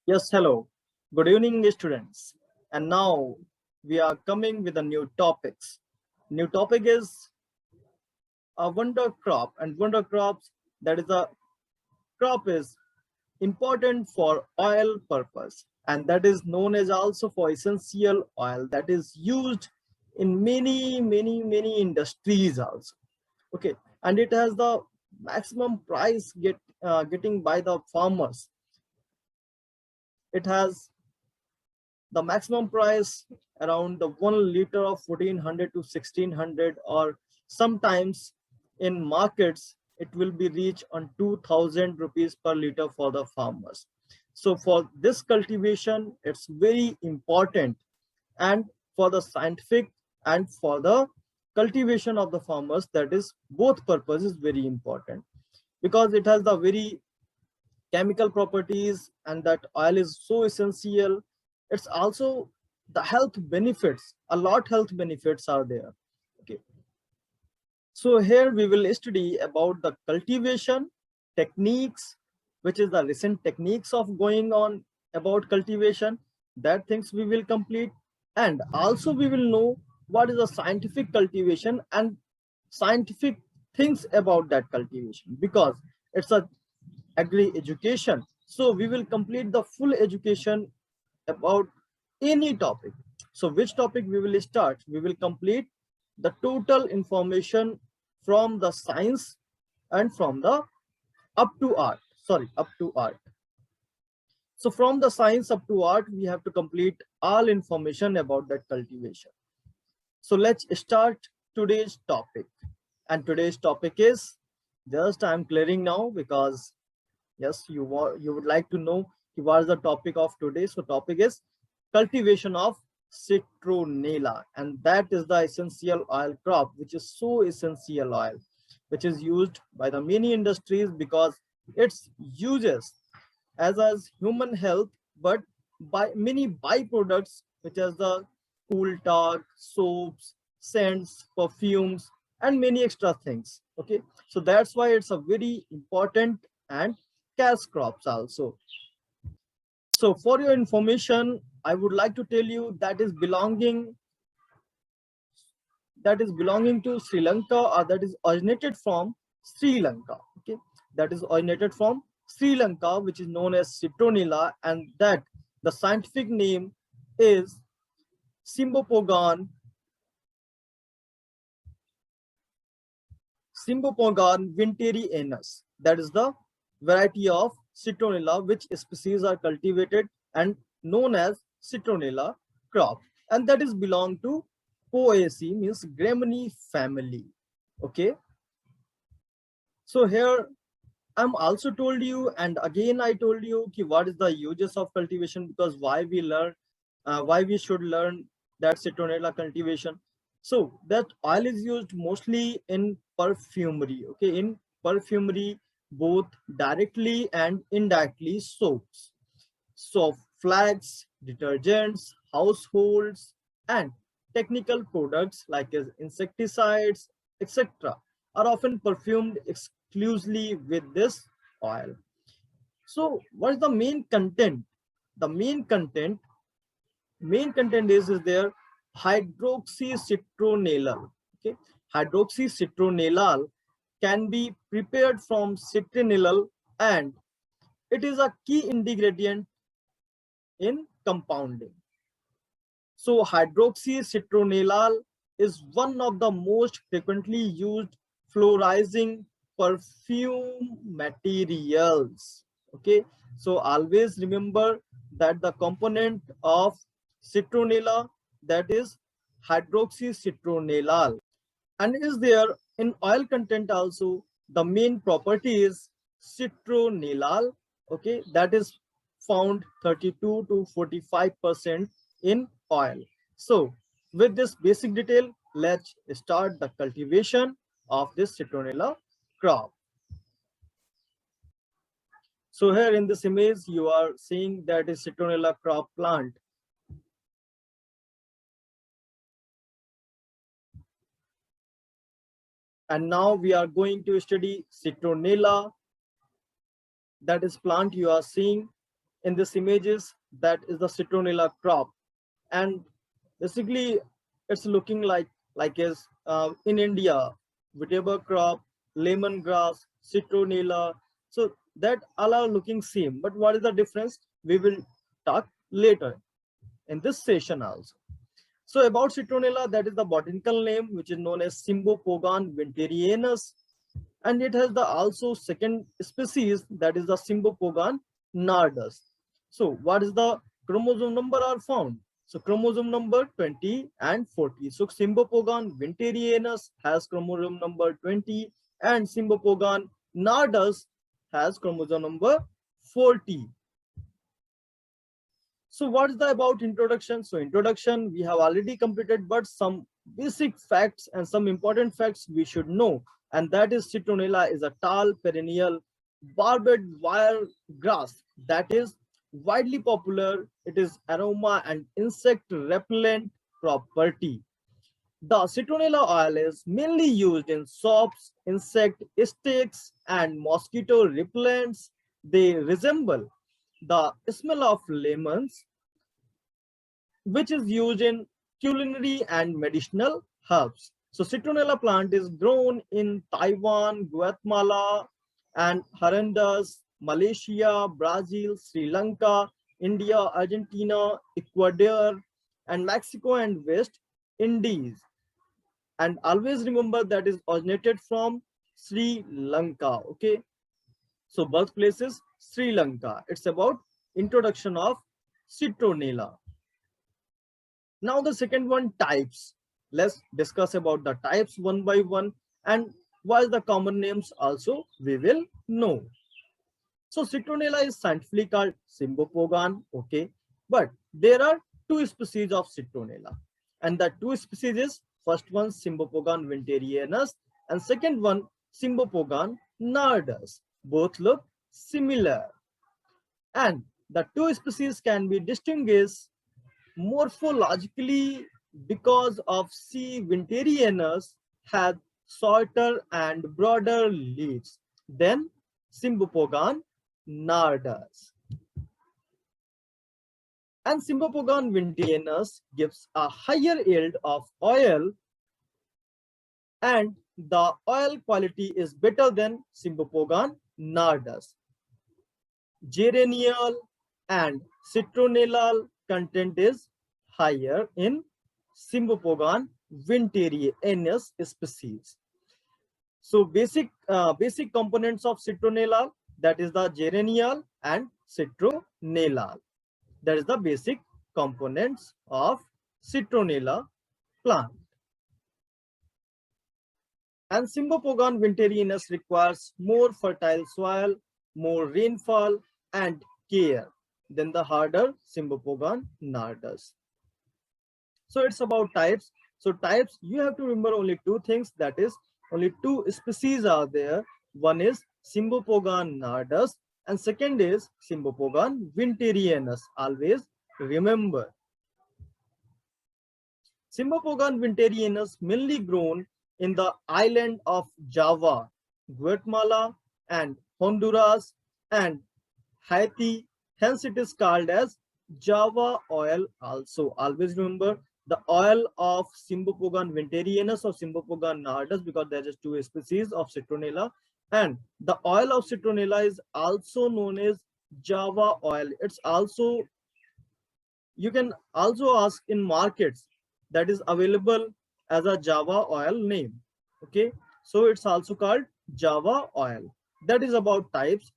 Yes, hello. Good evening, students. And now we are coming with a new topics. New topic is a wonder crop, and wonder crops, that is a crop is important for oil purpose, and that is known as also for essential oil that is used in many industries also. Okay, and it has the maximum price getting by the farmers. It has the maximum price around the 1 liter of 1400 to 1600, or sometimes in markets it will be reached on 2000 rupees per liter for the farmers. So for this cultivation it's very important, and for the scientific and for the cultivation of the farmers, that is both purposes very important, because it has the very chemical properties, and that oil is so essential. It's also the health benefits, a lot health benefits are there. Okay, so here we will study about the cultivation techniques, which is the recent techniques of going on about cultivation, that things we will complete. And also we will know what is the scientific cultivation and scientific things about that cultivation, because it's a agri education. So we will complete the full education about any topic. So which topic we will start? We will complete the total information from the science and from the up to art. Sorry, up to art. So from the science up to art, we have to complete all information about that cultivation. So let's start today's topic. And today's topic is, just I'm clearing now because yes, you would like to know what is the topic of today. So topic is cultivation of citronella, and that is the essential oil crop, which is so essential oil, which is used by the many industries because its uses as human health, but by many byproducts, which is the cool talk, soaps, scents, perfumes, and many extra things. Okay, so that's why it's a very important and cash crops also. So for your information, I would like to tell you that is belonging to Sri Lanka, or that is originated from Sri Lanka. Okay, that is originated from Sri Lanka, which is known as citronella, and that the scientific name is Cymbopogon vinterianus. That is the variety of citronella, which species are cultivated and known as citronella crop, and that is belong to Poaceae, means Gramineae family. Okay, so here I'm also told you, and again I told you what is the uses of cultivation, because why we should learn that citronella cultivation. So that oil is used mostly in perfumery. Okay, in perfumery, both directly and indirectly soaps, soap, flags, detergents, households, and technical products like as insecticides, etc., are often perfumed exclusively with this oil. So, what is the main content? The main content is there hydroxycitronellal. Okay, hydroxycitronellal can be prepared from citronellal, and it is a key ingredient in compounding. So hydroxycitronellal is one of the most frequently used fluorizing perfume materials. Okay, so always remember that the component of citronella, that is hydroxycitronellal, and is there in oil content also. The main property is citronellal. Okay, that is found 32 to 45% in oil. So with this basic detail, let's start the cultivation of this citronella crop. So here in this image you are seeing that is citronella crop plant, and now we are going to study citronella, that is plant you are seeing. in this images, that is the citronella crop. And basically it's looking like is in India, vetiver crop, lemongrass, citronella. So that all are looking same, but what is the difference? We will talk later in this session also. So about citronella, that is the botanical name, which is known as Cymbopogon winterianus, and it has the also second species, that is the Cymbopogon nardus. So what is the chromosome number are found? So chromosome number 20 and 40. So Cymbopogon winterianus has chromosome number 20 and Cymbopogon nardus has chromosome number 40. So what is the about introduction? So introduction we have already completed, but some basic facts and some important facts we should know. And that is citronella is a tall perennial barbed wire grass that is widely popular. It is aroma and insect repellent property. The citronella oil is mainly used in soaps, insect sticks, and mosquito repellents. They resemble the smell of lemons, which is used in culinary and medicinal herbs. So citronella plant is grown in Taiwan, Guatemala, and Honduras, Malaysia, Brazil, Sri Lanka, India, Argentina, Ecuador, and Mexico and West Indies. And always remember that is originated from Sri Lanka. Okay, so birthplace is Sri Lanka. It's about introduction of citronella. Now the second one, types. Let's discuss about the types one by one, and what the common names also we will know. So citronella is scientifically called Cymbopogon, okay, but there are two species of citronella, and the two species is first one Cymbopogon winterianus and second one Cymbopogon nardus. Both look similar, and the two species can be distinguished morphologically because of C. winterianus had shorter and broader leaves than Cymbopogon nardus. And Cymbopogon winterianus gives a higher yield of oil, and the oil quality is better than Cymbopogon nardus. Geraniol and citronellal content is higher in Cymbopogon winterianus species. So basic components of citronella, that is the geraniol and citronellal. That is the basic components of citronella plant. And Cymbopogon winterianus requires more fertile soil, more rainfall, and care than the harder Cymbopogon nardus. So it's about types. So types, you have to remember only two things, that is only two species are there. One is Cymbopogon nardus and second is Cymbopogon winterianus. Always remember. Cymbopogon winterianus mainly grown in the island of Java, Guatemala, and Honduras, and Haiti. Hence it is called as Java oil also. Always remember the oil of Cymbopogon winterianus or Cymbopogon nardus, because there is two species of citronella, and the oil of citronella is also known as Java oil. It's also, you can also ask in markets, that is available as a Java oil name. Okay, so it's also called Java oil. That is about types.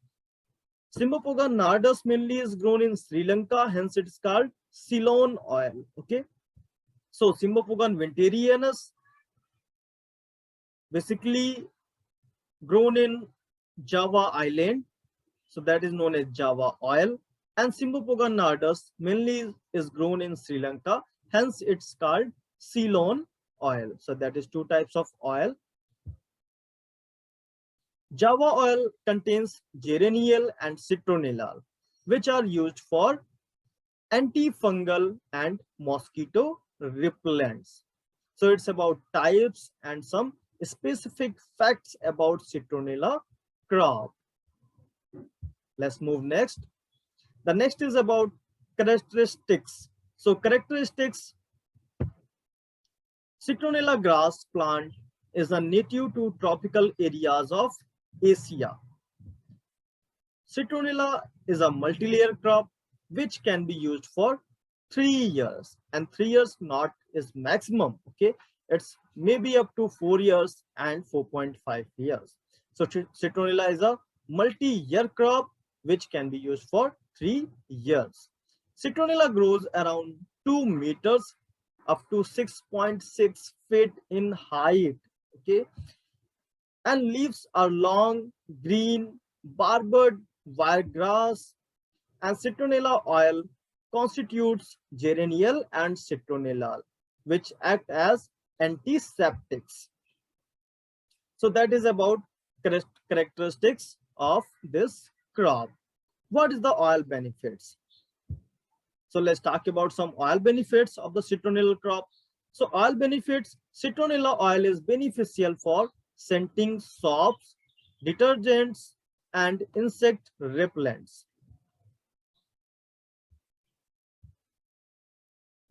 Cymbopogon nardus mainly is grown in Sri Lanka, hence it is called Ceylon oil. Okay, so Cymbopogon winterianus basically grown in Java island, so that is known as Java oil. And Cymbopogon nardus mainly is grown in Sri Lanka, hence it's called Ceylon oil. So that is two types of oil. Java oil contains geraniol and citronellal, which are used for antifungal and mosquito repellents. So it's about types and some specific facts about citronella crop. Let's move next. The next is about characteristics. So characteristics, citronella grass plant is a native to tropical areas of Asia. Citronella is a multi-layer crop which can be used for 3 years, and 3 years not is maximum. Okay, it's maybe up to 4 years and 4.5 years. So citronella is a multi-year crop which can be used for 3 years. Citronella grows around 2 meters up to 6.6 feet in height. Okay, and leaves are long, green, barbed wiregrass, and citronella oil constitutes geraniol and citronellal, which act as antiseptics. So that is about characteristics of this crop. What is the oil benefits? So let's talk about some oil benefits of the citronella crop. So oil benefits, citronella oil is beneficial for scenting soaps, detergents, and insect repellents.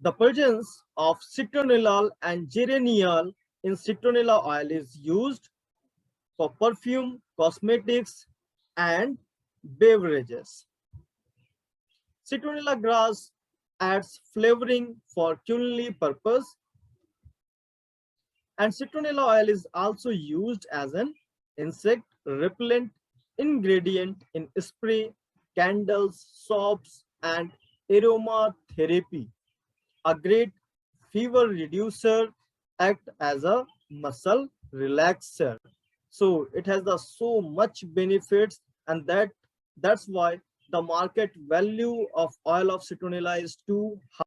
The presence of citronellal and geraniol in citronella oil is used for perfume, cosmetics, and beverages. Citronella grass adds flavoring for culinary purpose, and citronella oil is also used as an insect repellent ingredient in spray, candles, soaps, and aromatherapy. A great fever reducer, act as a muscle relaxer. So it has the so much benefits, and that's why the market value of oil of citronella is too high.